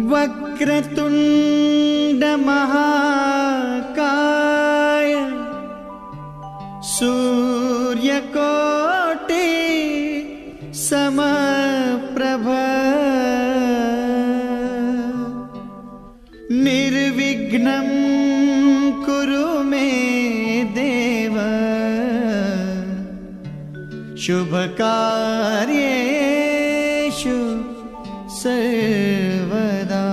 वक्रतुंड महाकाय सूर्यकोटि समप्रभ निर्विघ्नं कुरु मे देव शुभकार्येषु सर्वदा।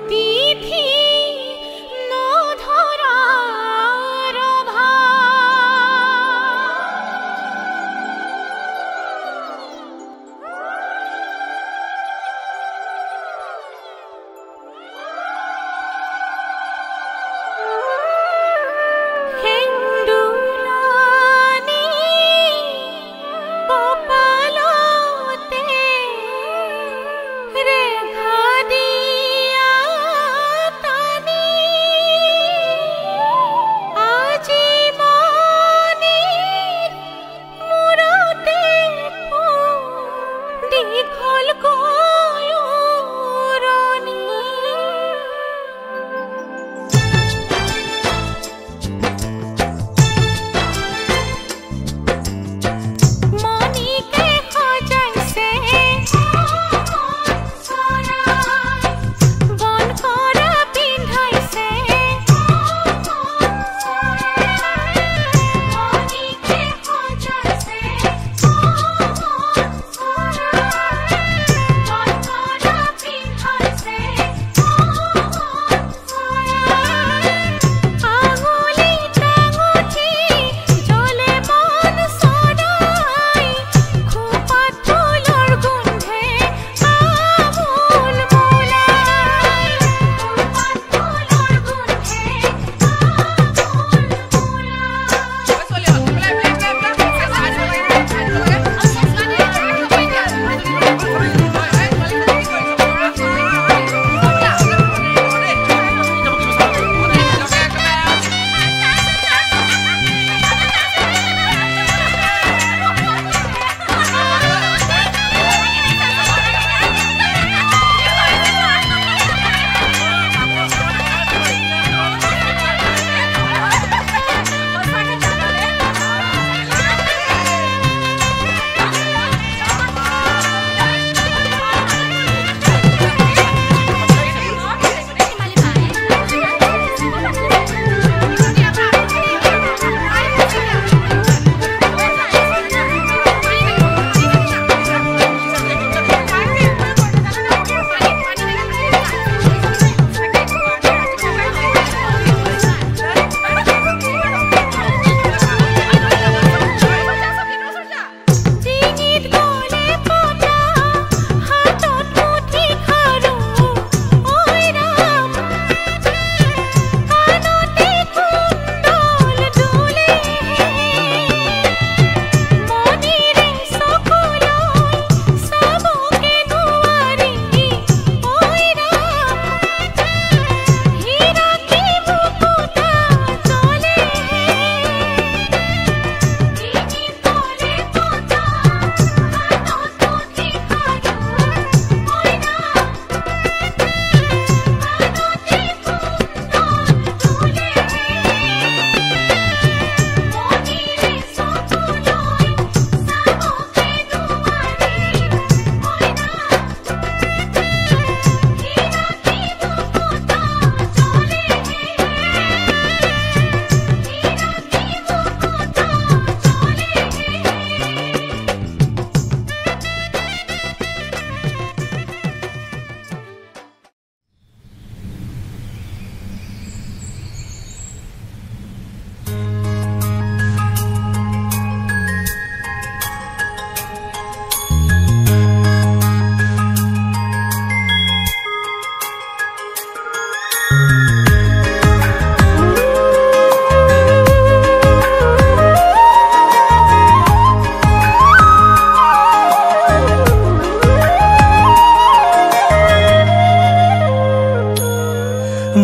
তিথি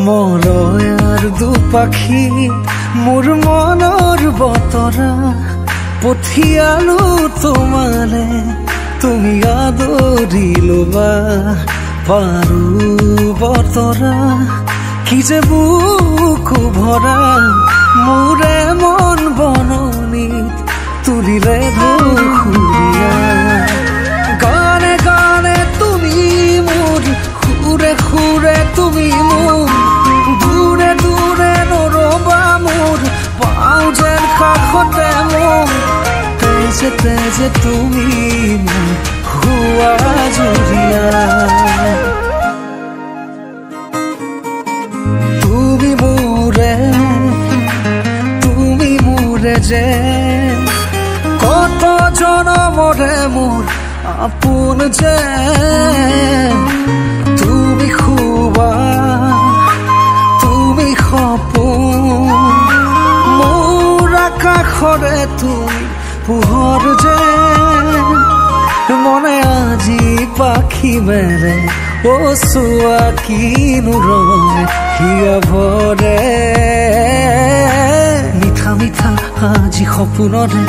মলয়াৰ দুপাখি মোৰ মনৰ বতৰা পঠিয়ালো তোমালে তুমি আদৰি লবা পাৰো বতৰা কি যে বুকু ভৰা মোৰে মন বননিত তুলিলে ধুৰীয়া গানে গানে তুমি মোৰ সুৰে সুৰে তুমি মোৰ দূৰে দূৰে নৰবা মোৰ পাওঁ যেন কাষতে মোৰ তেজে তেজে তুমি মোৰ হুৱা জুৰিয়া তুমি মোৰে যে কত জনমৰে মোৰ আপোন যে তুমি খুবা তুমি সপোন মোৰ আকাশৰে তুমি পোহৰ যে মনে আজি পাখি মেলে ও চোৱা কিনো ৰঙে হিয়া ভৰে মিঠা মিঠা আজি সপোনৰে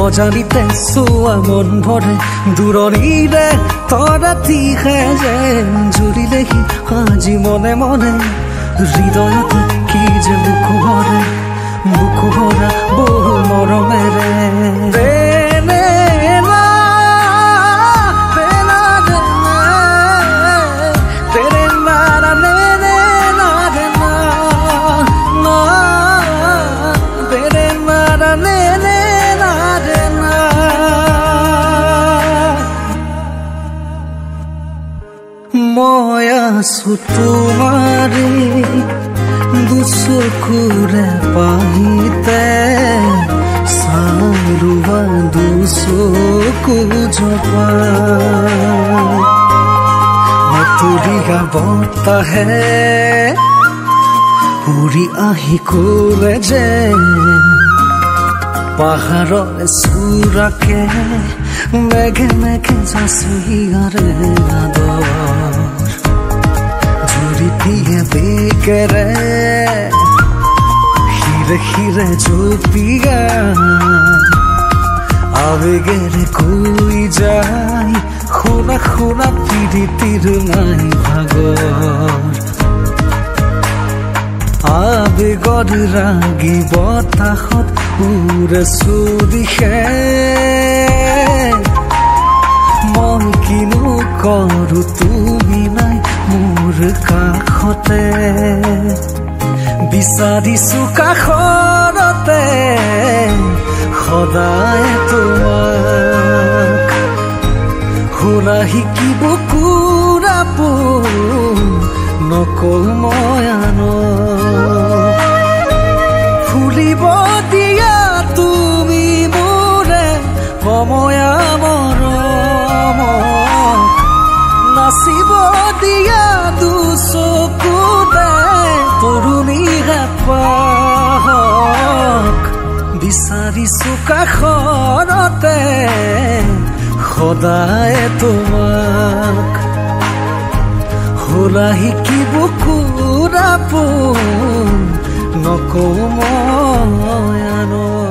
অজানিতে চোৱা মন ভৰে দূৰণিৰে তৰাতিহে যেন জুৰিলেহি আজি মনে মনে হৃদয়তে কি যে বুকু ভৰা বহু মৰমেৰে মই আছো তোমাৰে দুচকুৰে পাহিতে চাৰুৱা দুচকু জপা মতুৰিয়া বতাহে উৰি আহি ক'লে যে পাহাৰৰ চূড়াকে মেঘে মেঘে যাচুহিয়াৰে আদৰ জুৰি দিয়ে বেগেৰে হিৰে হিৰে জপিয়া আবেগেৰে কৈ যায় শুনা শুনা পিৰিতিৰ নাই ভাগৰ আবেগৰ ৰাগি বতাহত উৰে চুদিশে মই কিনো কৰো তুমি নাই মোৰ কাষতে বিচাৰিছো কাষতে সদায় তোমাক শুনা শিকিব কুৰাপো নকল মই আনক ফুলিব দিয়া তুমি মোৰে সময়া মৰমক নাচিব দিয়া দুচকুতে তৰুণী হেঁপাহক বিচাৰিছো কাষতে সদায় তোমাক হোলা শিকিব কুৰাপোন নকওঁ মই আনক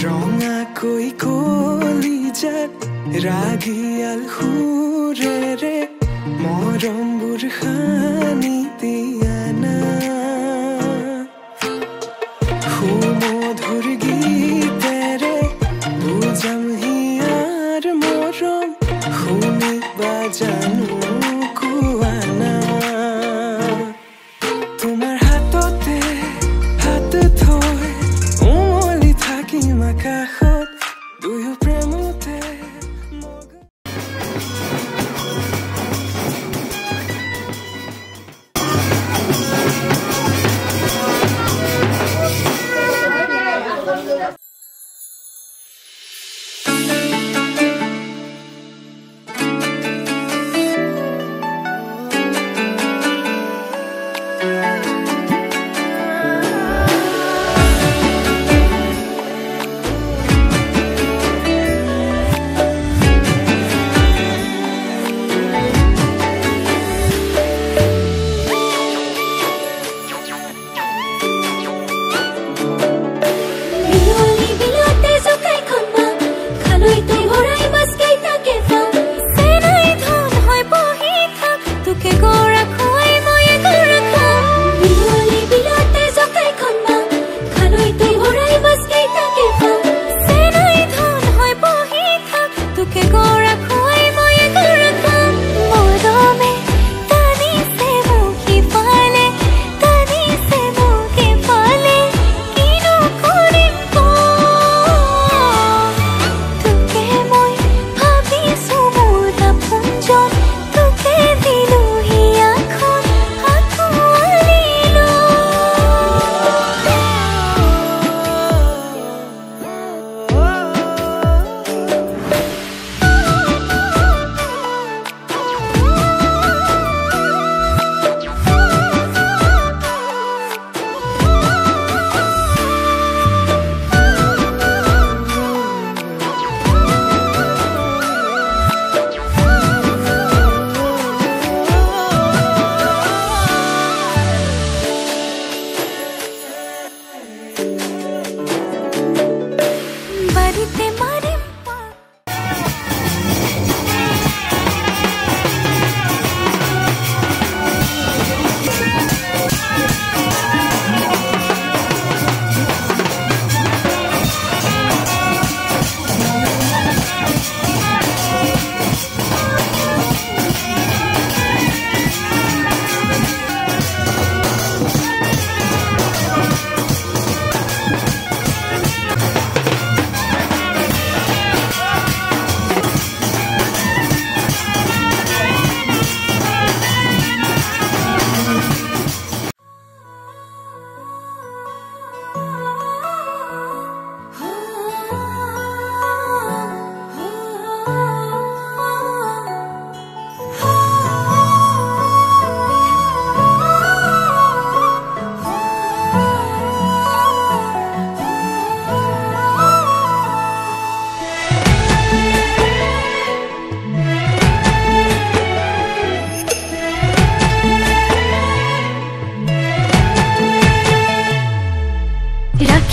Rongakoi kolijar ragial hurere morom burhani diana humodhur gitere bujam hiar morom huni bajanu kuana tomar hatote hat thoi umoli thaki makahot duyu premote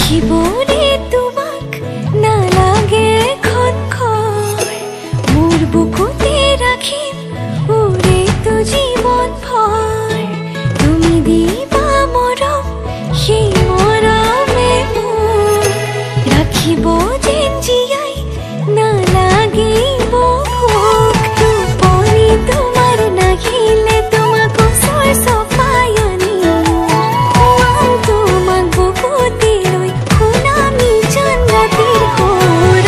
জীবনে তোমাক নালাগে খনখৰ মোৰ বুকুতে ৰাখিম উৰে তো জীৱন ভৰ তুমি দিবা মৰম সেই মৰমে মোৰ ৰাখিব যেন জীয়াই নালাগিব ভোক টোপনি তোমাৰ নাহিলে তোমাক ওচৰ চপাই আনিম তোমাক বুকুতে লৈ শুনামি জান ৰাতিৰ সুৰ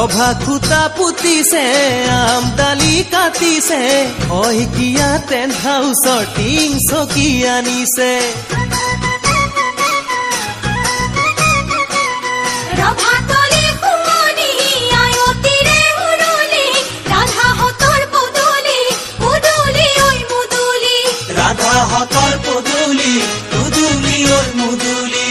ৰভা খুটা পুতিছে আমদালি কাটিছে অহিকিয়া টেণ্ট হাউচৰ টিং চকী আনিছে ৰাধাহতৰ পদূলি মুদুলি ঐ মুদুলি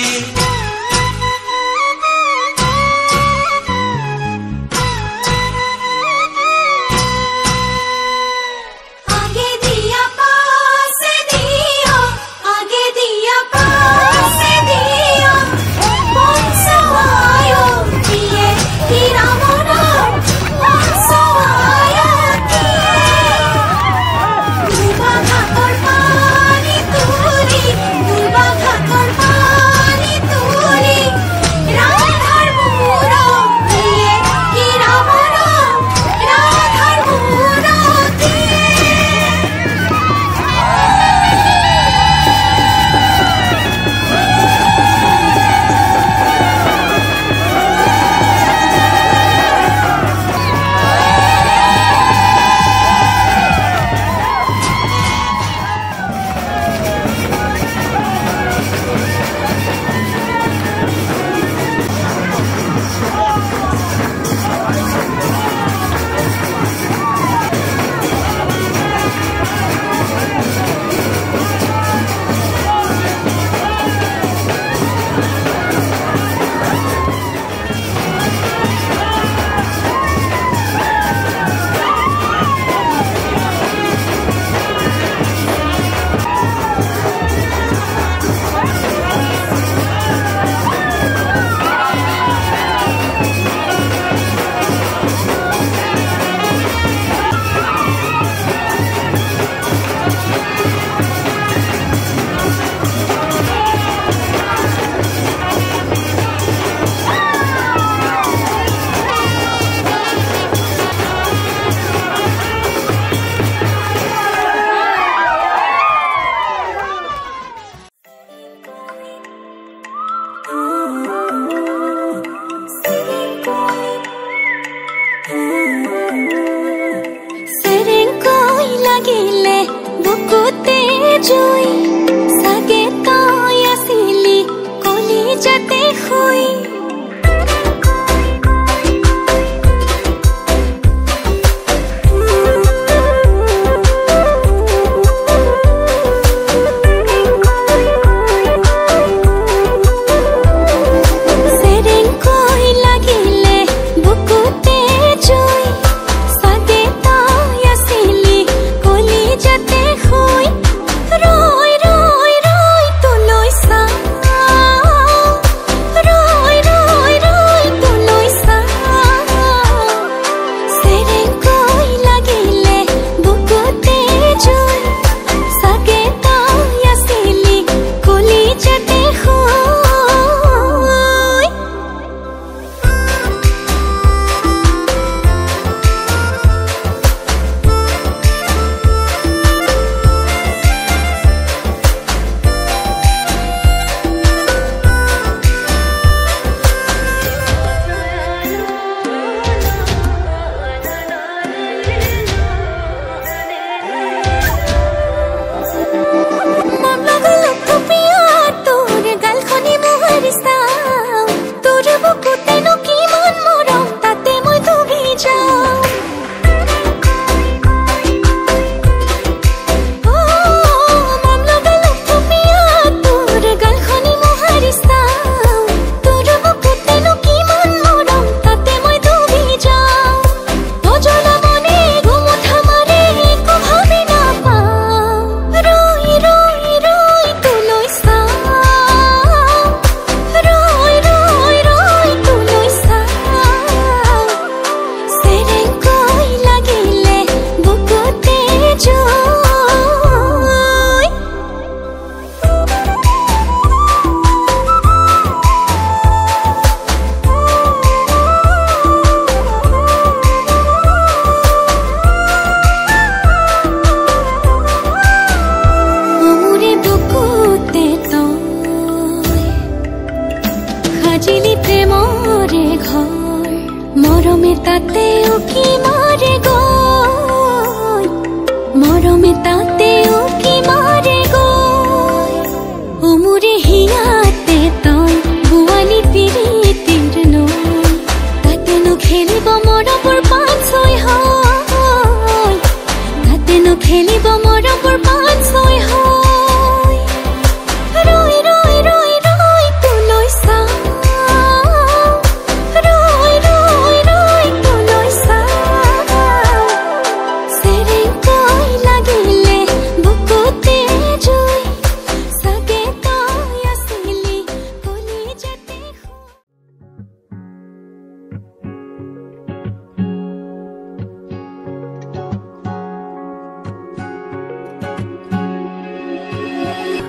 Roy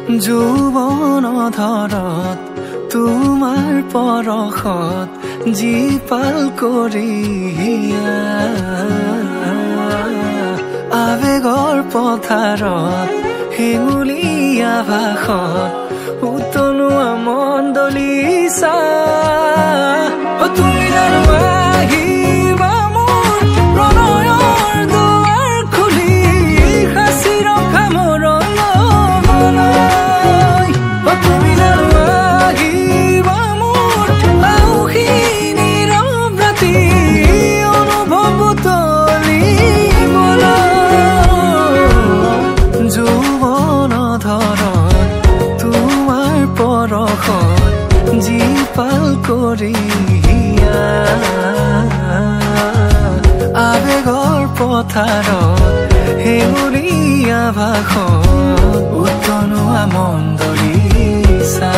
যৌৱন ধৰত তোমাৰ পৰশত জীপাল কৰি আবেগৰ পথাৰত হেঙুলীয়া ভাষত উতলোৱা মন দলিছা তুমি জানো আহিবা মোৰ প্ৰণয়ৰ দুৱাৰ খুলি সাঁচি ৰখা মোৰ মনলৈ তুমি জানো আহিবা মোৰ আউসী নীৰৱ ৰাতি অনুভৱ তুলিবলৈ যৌৱন ধৰত তোমাৰ পৰশত জীপাল কৰি আবেগৰ পথাৰত হেঙুলীয়া ভাষত উতলোৱা মন দলিছা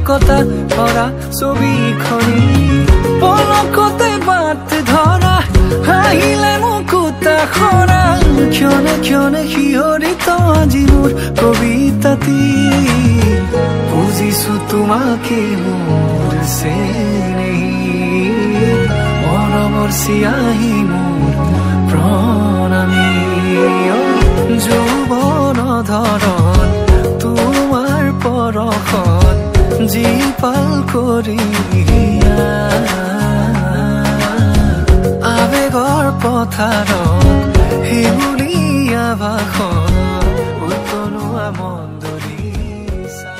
কথা ভৰা ছবিখনি পলকতে বাট ধৰা হাঁহিলে মুকুতা খৰা ক্ষণে ক্ষণে শিহৰিত আজি মোৰ কবিতাটি বুজিছো তোমাকে মোৰ চেনেহি মৰমৰ চিয়াহী মোৰ প্ৰণামী যৌৱন ধৰত তোমাৰ পৰশত জীপাল কৰি আবেগৰ পথাৰত হেঙুলীয়া ভাষত উতলোৱা মন দলিছা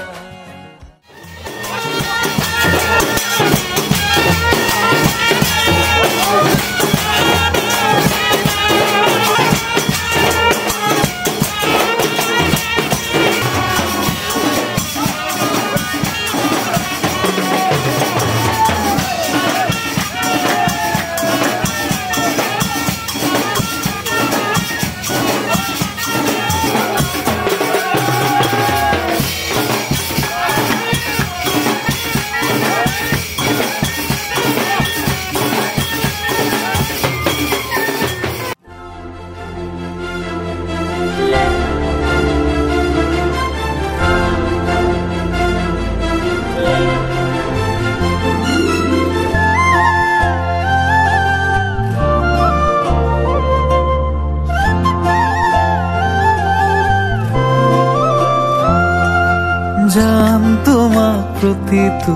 যাম তোমাক প্ৰতিটো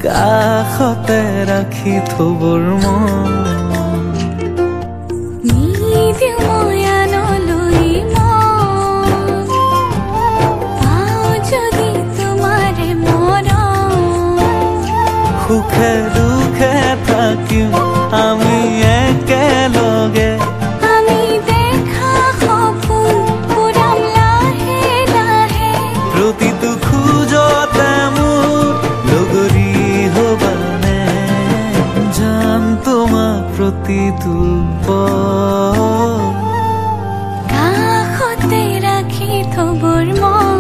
কাষতে ৰাখি থবৰ মন সুখে দুখে থাকিম আমি একেলগে প্ৰতিটো খোজতে মোৰ লগৰী হবানে যাম তোমাক প্ৰতিটো কাষতে ৰাখি থবৰ মন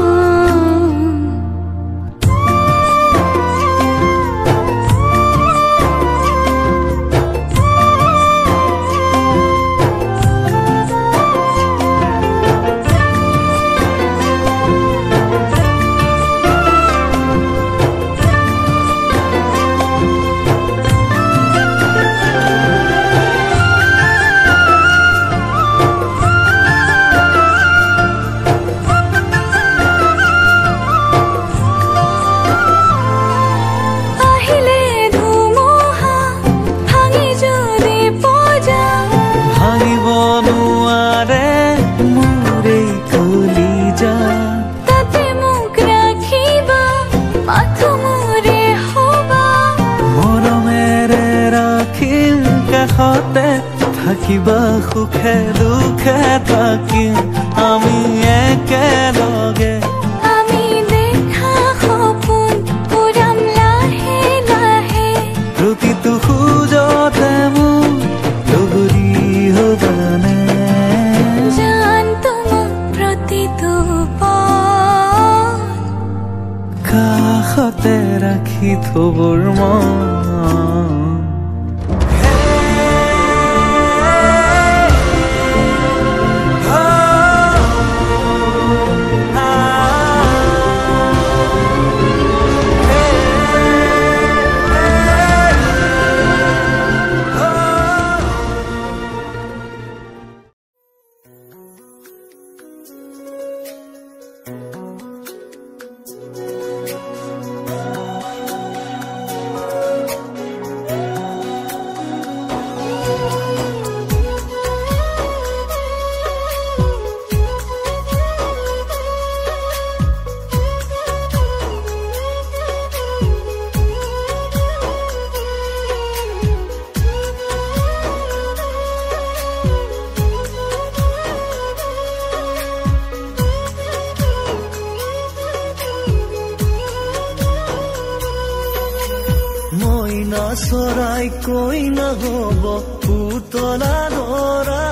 কিবা সুখে দুখে থাকিম আমি একেলগে আমি দেখা সপোন পুৰাম লাহে লাহে প্ৰতিটো খোজতে মোৰ লগৰী হ'বানে জান তোমাক প্ৰতিটো পল কাষতে ৰাখি থবৰ মন চৰাই কৈ নহ'ব পুতলা দৰা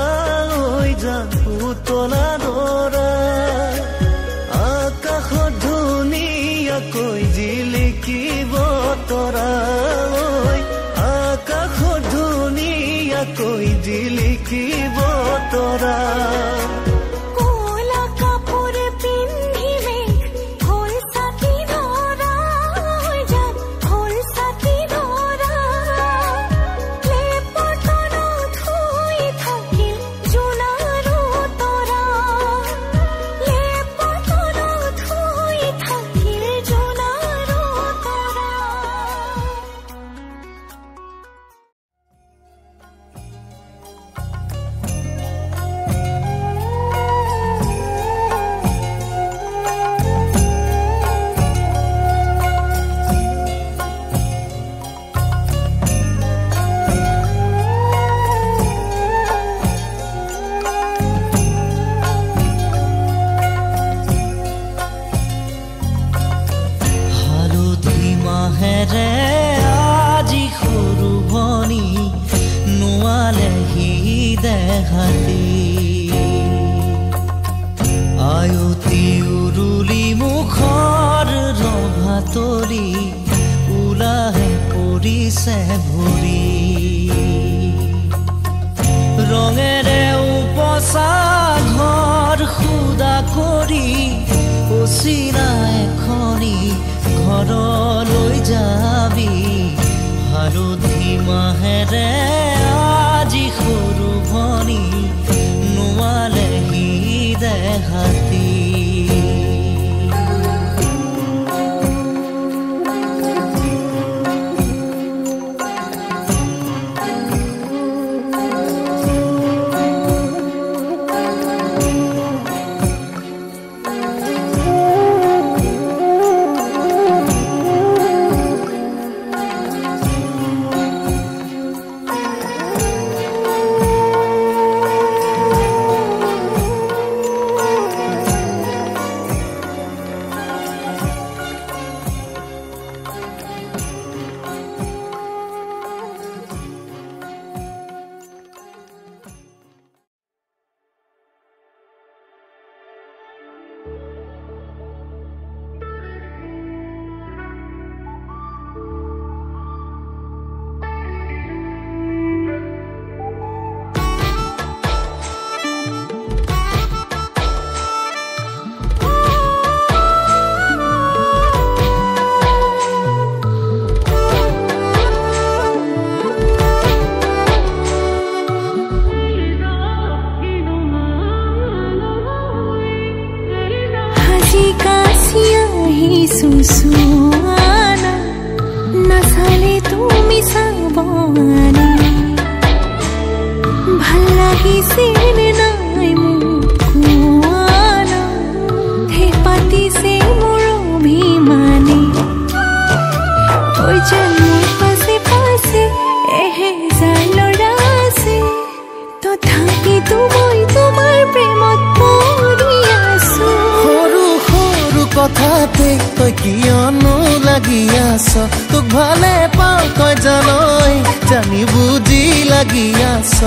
হৈ যাম পুতলা দৰা আকাশত ধুনীয়াকৈ জিলিকিব তৰা আকাশত ধুনীয়াকৈ জিলিকিব তৰা আয়তি উৰুলি মুখৰ ৰভাতলি ওলাহে পৰিছে ভৰি ৰঙেৰে উপচা ঘৰ খুদা কৰি অচিনা এখনি ঘৰলৈ যাবি হালধি মাহেৰে আজি সৰু ভনী নোৱালেহি দেহাতী सुसुआना नसाले तुमी साबाना ভাল লাগিছিল নাই মুকুৱানা হে পাতিছে মোৰ অভিমানে ঐ যেন মোৰ পাছে পাছে এহেজাৰ ল'ৰা আছে তত কথাতে তই কিয়নো লাগি আছ তোক ভালে পাওঁ তই জানই জানি বুজি লাগি আছ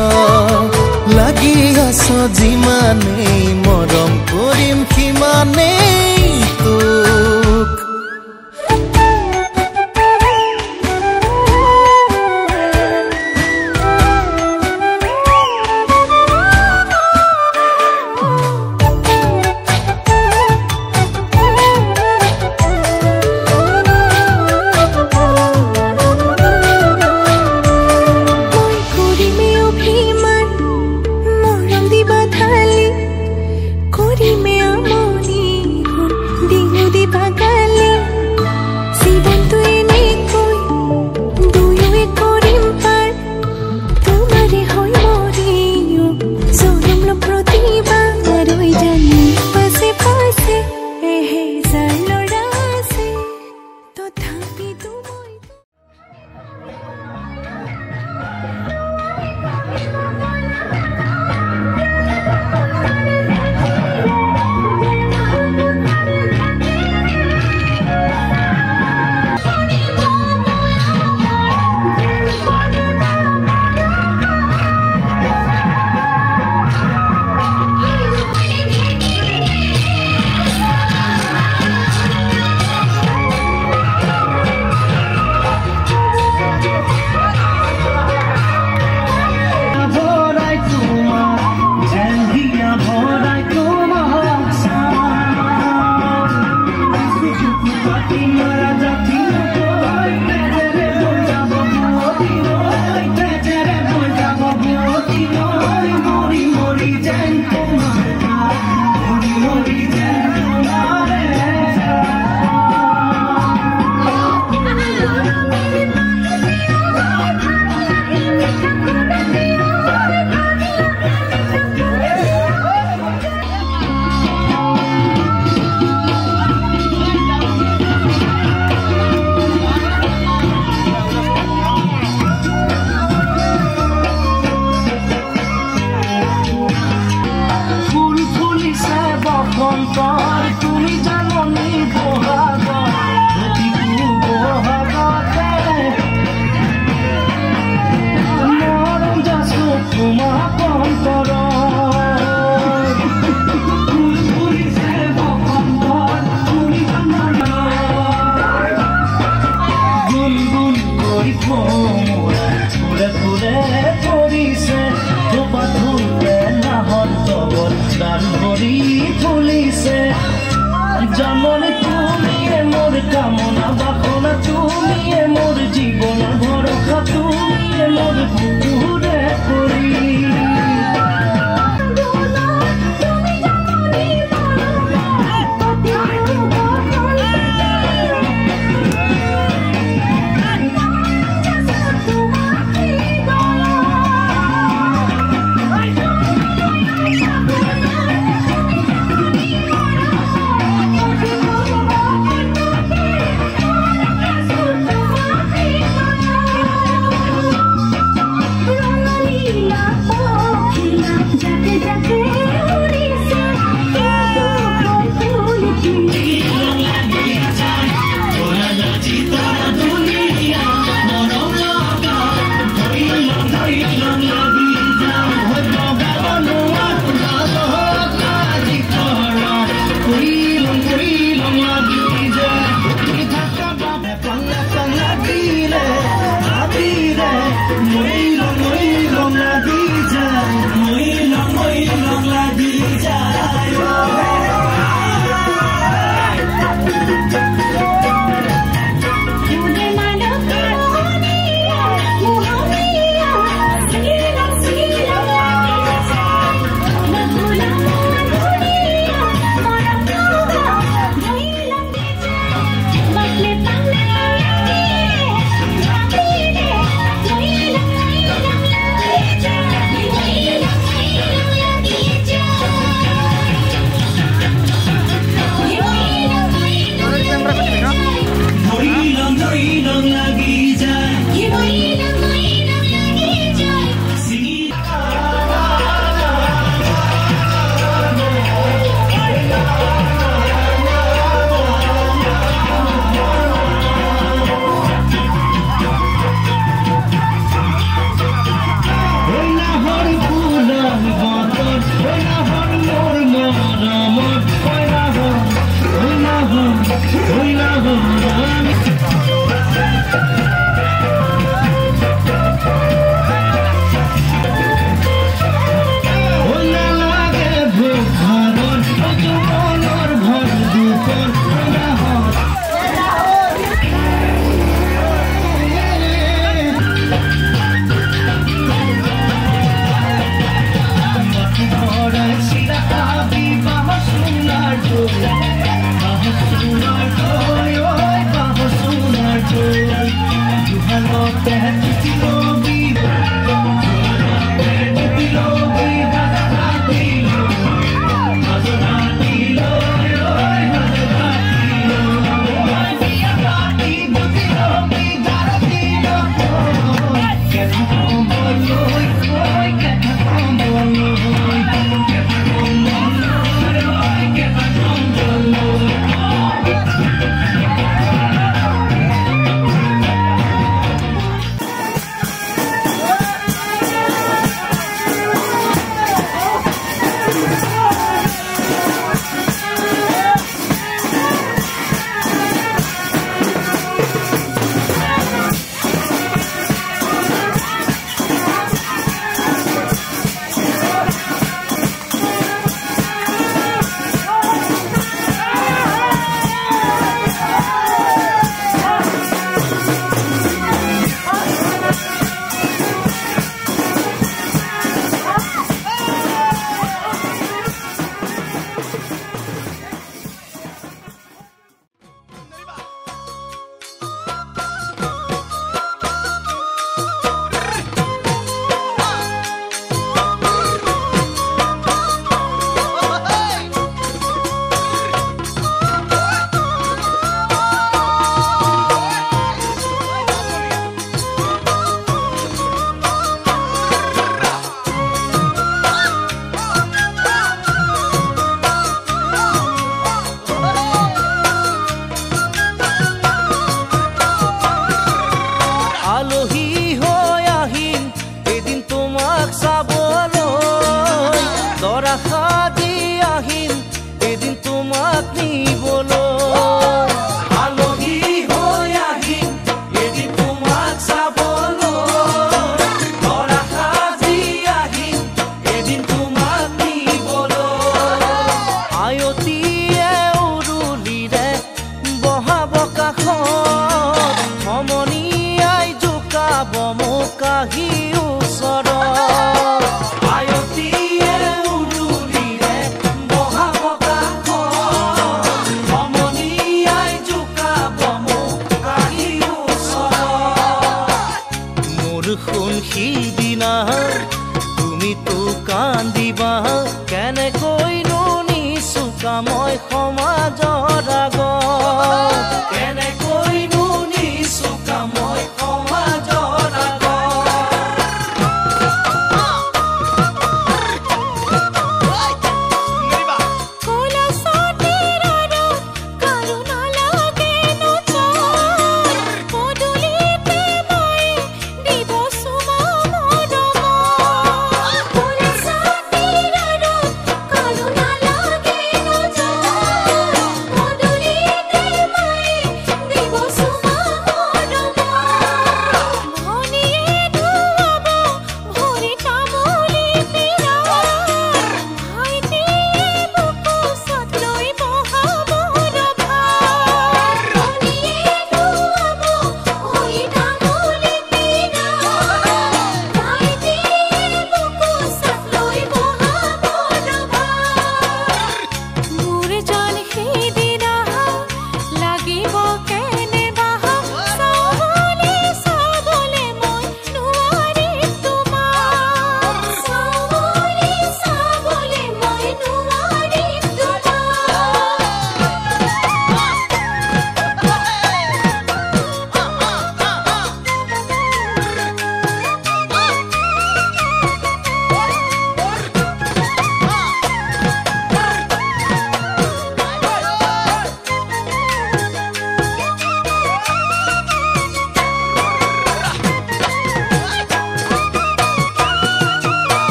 যিমানেই মৰম কৰিম সিমানেই তোক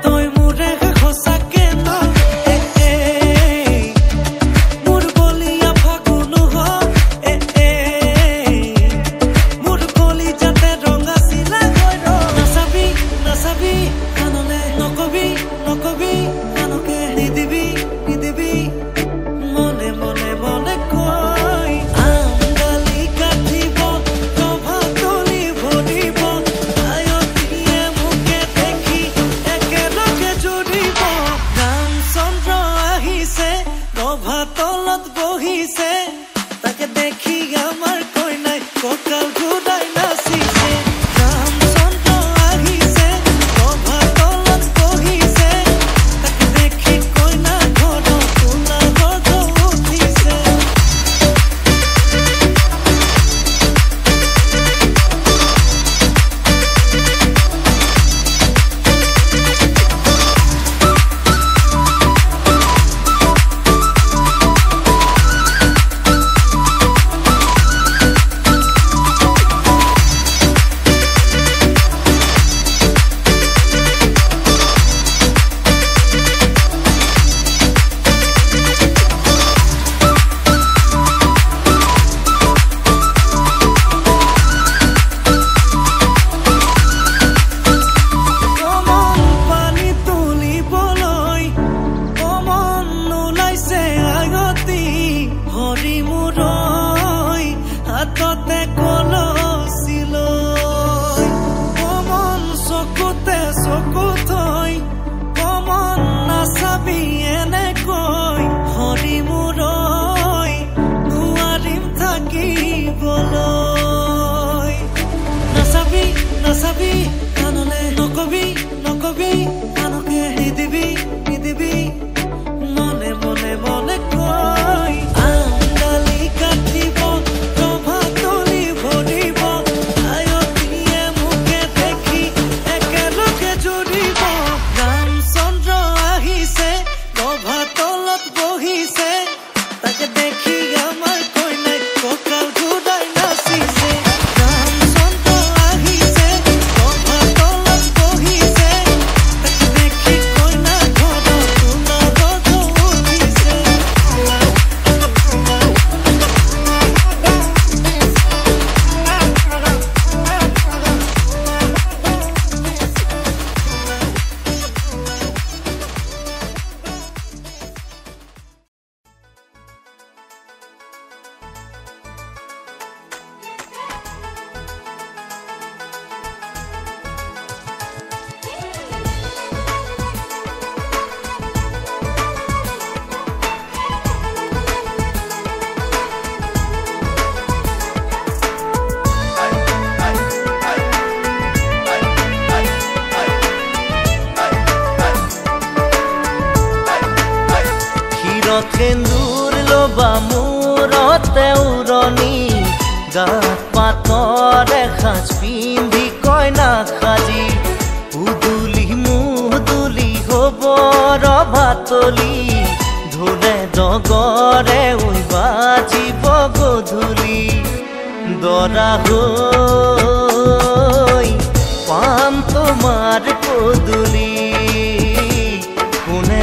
Toy murre josa que no নিদিবি নিদিবি মনে মনে মনে কয় আমডালি কাটিব ৰভা তলি ভৰিব আয়তীয়ে মোকে দেখি একেলগে জুৰিব ৰামচন্দ্ৰ আহিছে ৰভা তলত বহিছে তাকে দেখি আমাৰ কইনাই কঁকাল ঘূৰাই নাচিছে ৰামচন্দ্ৰ আহিছে ৰভা তলত বহিছে তাকে দেখি কইনা ঘৰত তোলা গৰ্ভ উঠিছে নাচাবি কানলে নকবি নকবি কানকে নিদিবি নিদিবি মনে মনে মনে কয় আমডালি কাটিব ৰভা তলি ভৰিব আয়তীয়ে মোকে দেখি একেলগে জুৰিব ৰামচন্দ্ৰ আহিছে ৰভা তলত বহিছে তাকে দেখি আমাৰ কইনাই কঁকাল ঘূৰাই নাচিছে ৰামচন্দ্ৰ আহিছে ৰভা তলত বহিছে তাকে দেখি কইনা ঘৰত তোলা গৰ্ভ উঠিছে সেন্দুৰ লবা মূৰতে উৰণি গাত পাতৰ এসাঁজ পিন্ধি কইনা সাজি উদুলি মুদুলি হ'ব ৰভা তলি ঢোলে ডগৰে উই বাজিব গধূলি দৰা হৈ পাম তোমাৰ পদূলি কোনে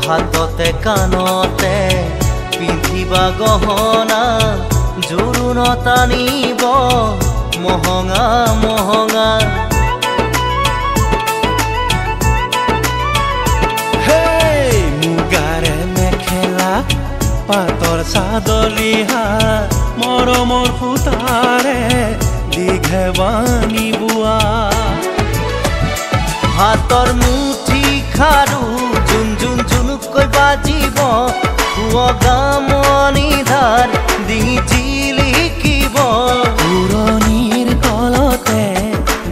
হাততে কাণতে পিন্ধিবা গহনা জোৰোণ টানিব মহঙা মহঙা মুগাৰে মেখেলা পাতৰ চাদলিহা মৰমৰ সূতাৰে দীঘে বানি বোৱা হাতৰ মুঠি খাৰু জুন জুন জুনুকৈ বাজিব গামনি ধাৰ দি জিলিকিব পুৰণিৰ তলতে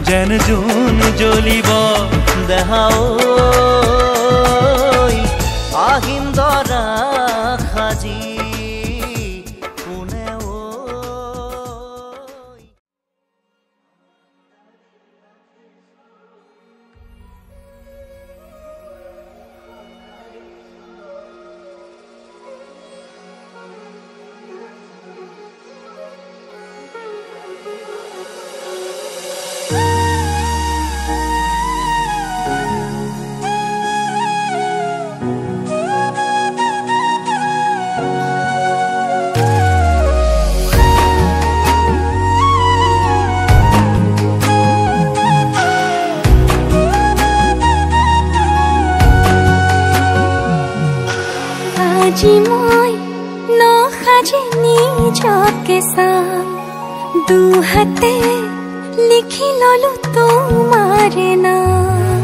যেন জোন জ্বলিব দেহাও আহিম দৰা সাজি কোনে আজি মই নসাজে নিজকে চাম দুহাতে লিখি ললো তোমাৰে নাম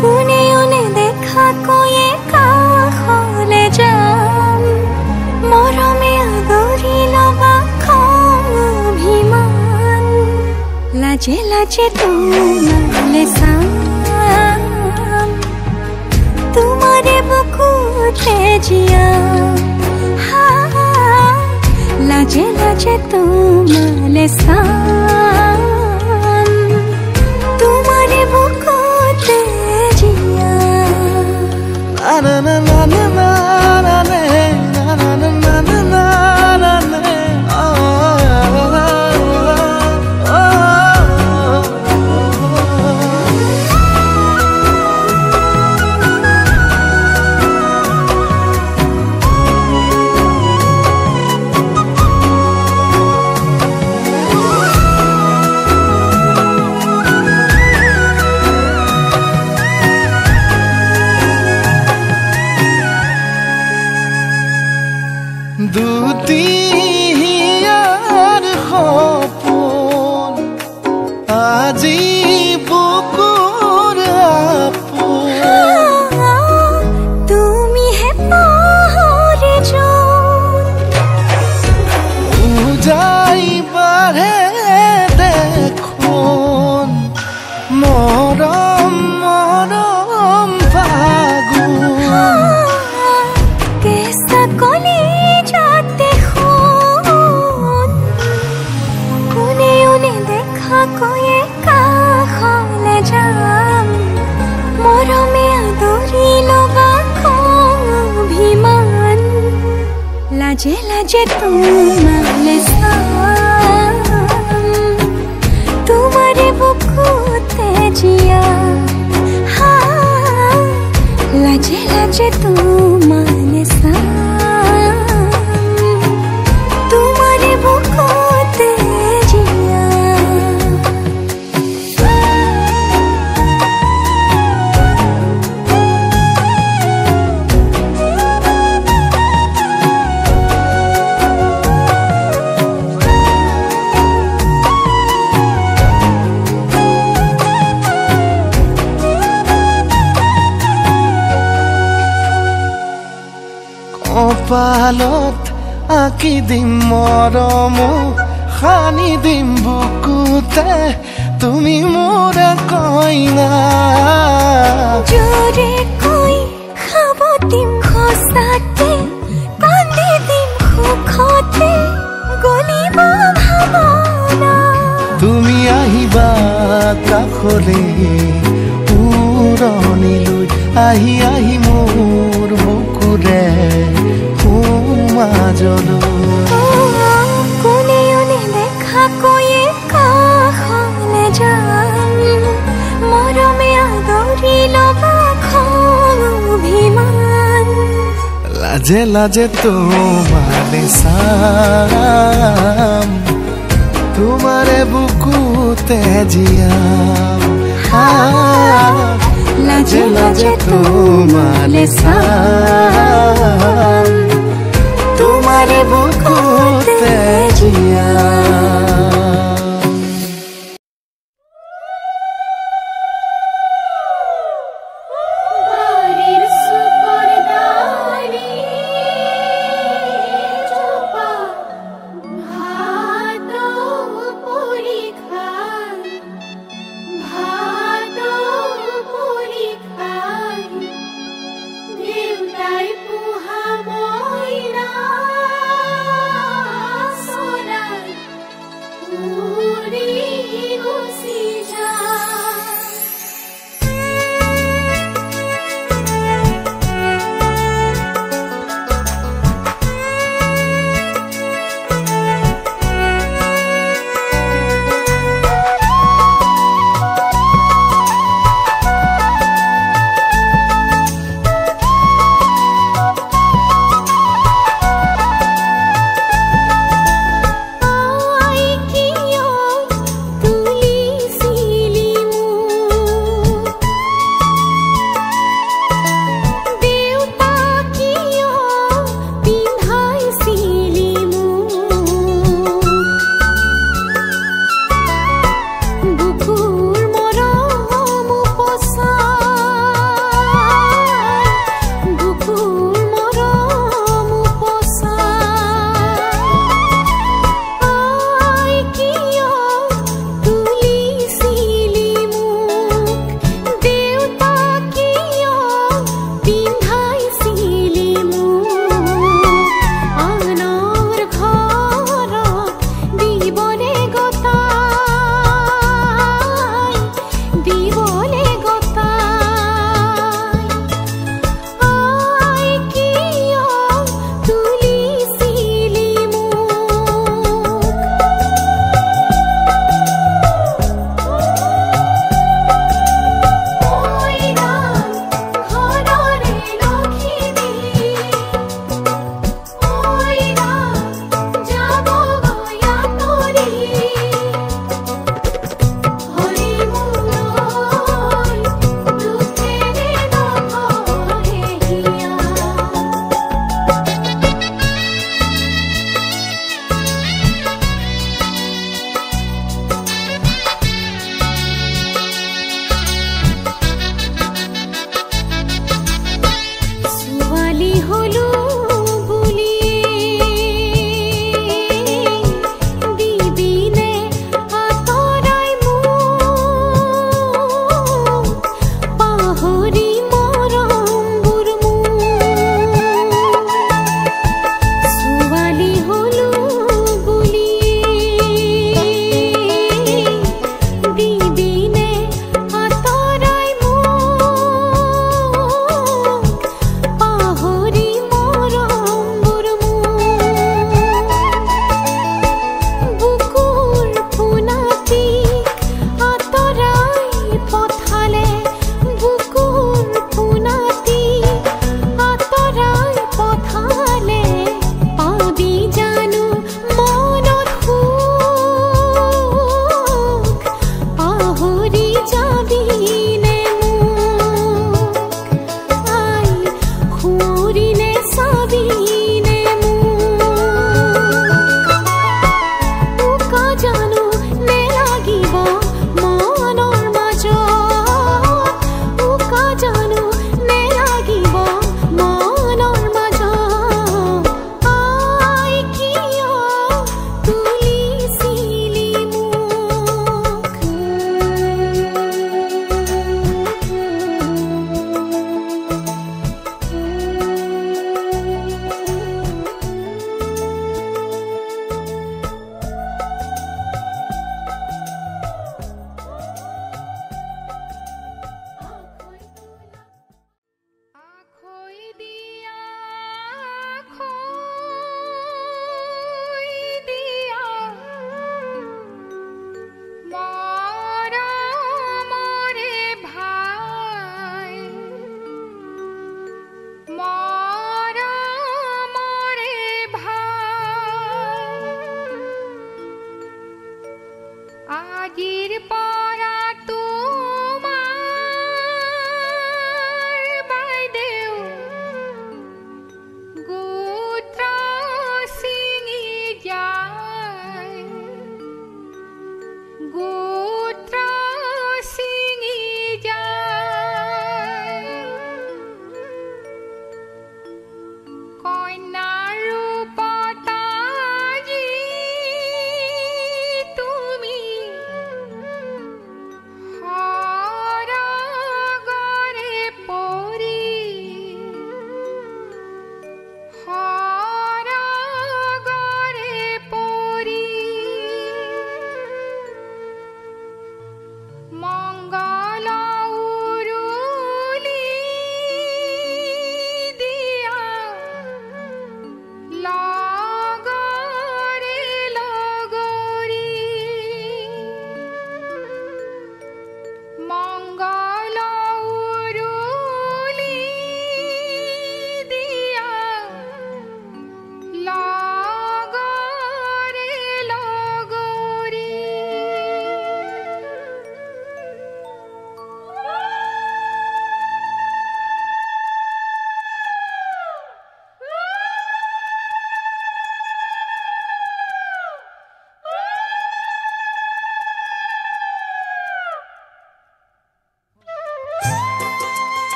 কোনেও নেদেখা কৈয়ে কাষলে যাম মৰমে আদৰি লবা খং অভিমান লাজে লাজে তোমালে চাম तुम्हारे बुकुते जिया लाजे लाजे तुम्हारे साम तुम्हारे बुकुते जिया na na na na na na na na na na na na na দুটিয়াৰ সপোন আজি বুকুৰ আপোন তুমি হে পাহৰি যোন উজাই বাঢ়ে দেখোন মৰম মৰম ফাগুন কেঁচা কলি যাতে শুন কোনেও নেদেখা কৈয়ে কাষলে যাম মৰমে আদৰি লবা খং অভিমান লাজে লাজে তোমালে চাম তোমাৰে বুকুতে জিয়া লাজে লাজে তোমালে চাম তোমাৰে বুকুতে জিয়া কপালত আঁকি দিম মৰম সানি দিম বুকুতে তুমি মোৰ কইনা জোৰে কৈ খাব দিম খোচাতে কান্দি দিম সুখতে গলিব ভাৱনা তুমি আহিবা কাষলে পুৰণিলৈ আহি আহি মোৰ বুকুৰে সোমাজলৈ কোনেও নেদেখা কৈয়ে কাষলে যাম মৰমে আদৰি লবা খং অভিমান লাজে লাজে তোমালে চাম তোমাৰে বুকুতে জিয়াম লাজে লাজে তোমালে চাম তোমাৰে বুকুতে জিয়াম ভাত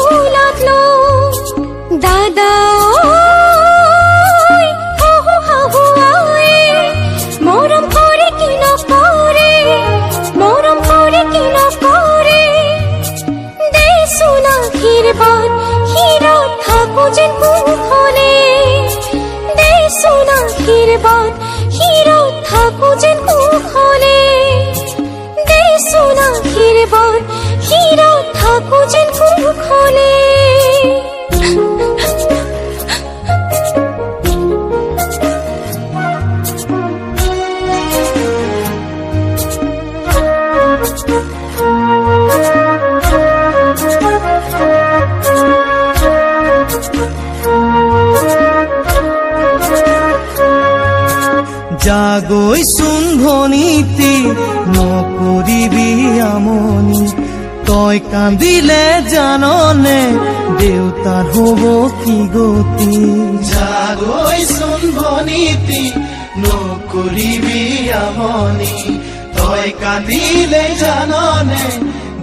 কোলাত লো দাদা শাহু শাহু মৰম কৰে কি নকৰে মৰম কৰে কি নকৰে দেচোন আশীৰ্বাদ শিৰত থাকো যেন কুশলে দেচোন আশীৰ্বাদ শিৰত থাকো যেন কুশলে দেচোন আশীৰ্বাদ শিৰত থাকো যেন কুশলে জাগৈচোন ভনীতি নকৰিবি আমনি তই কান্দিলে জাননে দেউতাৰ হ'ব কি গতি জাগৈচোন ভনীতি নকৰিবি আমনি তই কান্দিলে জাননে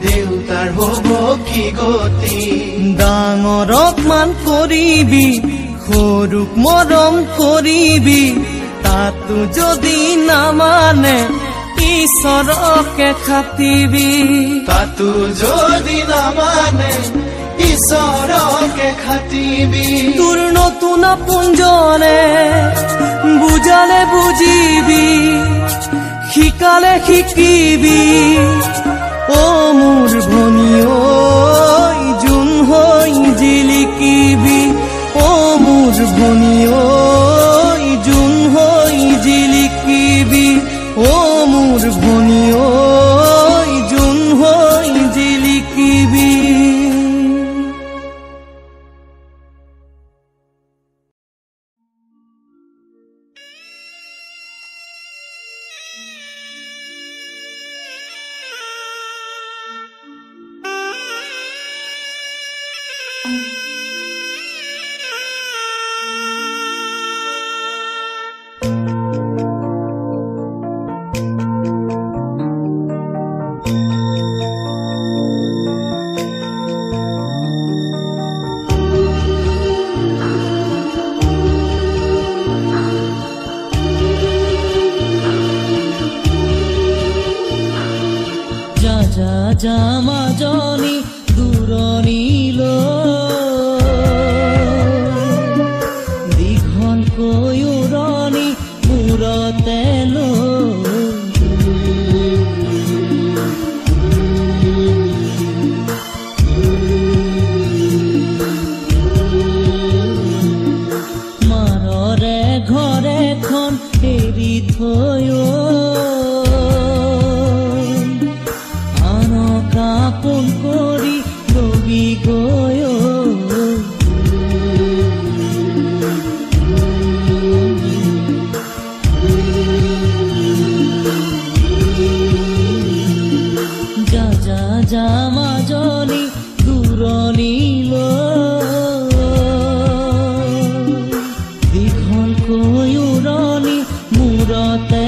দেউতাৰ হ'ব কি গতি ডাঙৰক মান কৰিবি সৰুক মৰম কৰিবি তাতো যদি নামানে ঈশ্বৰকে খাটিবি তাতো যদি নামানে ঈশ্বৰকে খাটিবি তোৰ নতুন আপোনজনে বুজালে বুজিবি শিকালে শিকিবি অ মোৰ ভনী ঐ জোন হৈ জিলিকিবি অ মোৰ ভনী ঐ জোন হৈ জিলিকিবি অ মোৰ ভনী ঐ জোন হৈ জিলিকিবি জামাজনী দূৰণিলৈ দীঘলকৈ উৰণি মূৰতে মাৰৰে ঘৰেখন এৰি থৈ আপোন কৰি ৰবি গৈ যা মাজনী দূৰণিলৈ দীঘলকৈ উৰণি মূৰতে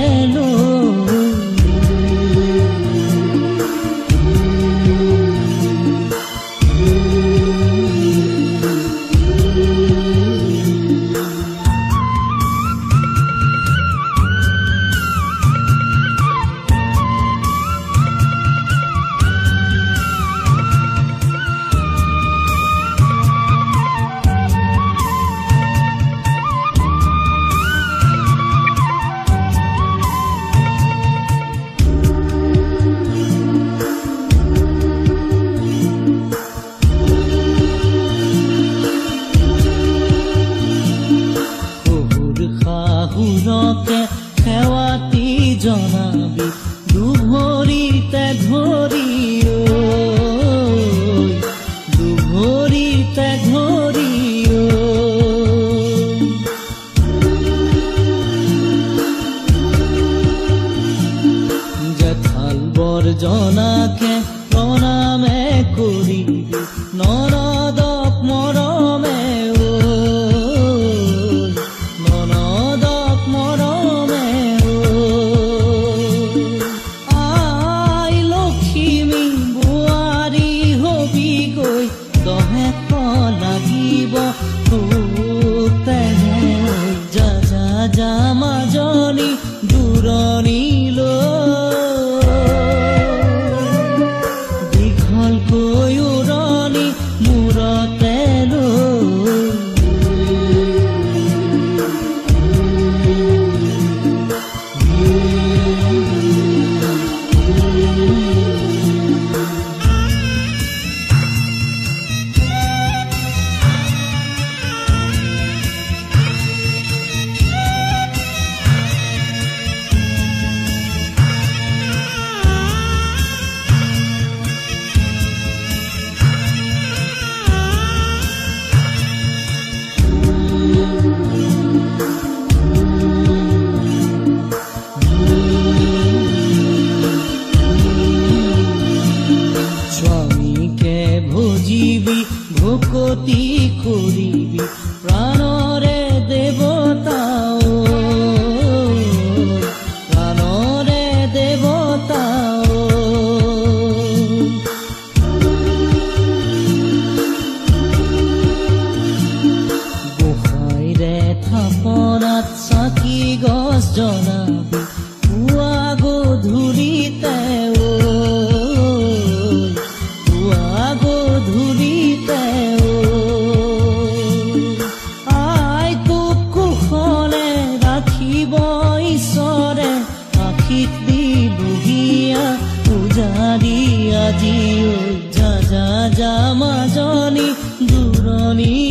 সেৱাতি জনাবি দুভৰিতে ধৰি দুভৰিতে ধৰি জেঠাল বৰজনাকে প্ৰণামে কৰিবি নৰদক মৰমে দহে লাগিব তেনে যা যা যা মাজনী দূৰণিলৈ দীঘলকৈ উৰণি মূৰতে লৈ ভকতি কৰিবি প্ৰাণৰে দেৱতাও প্ৰাণৰে দেৱতাও গোসাঁইৰে থাপনাত চাকি গছ জ্বলাবি পুৱা গধূলিতে আজি যা যা যা মাজনী দূৰণি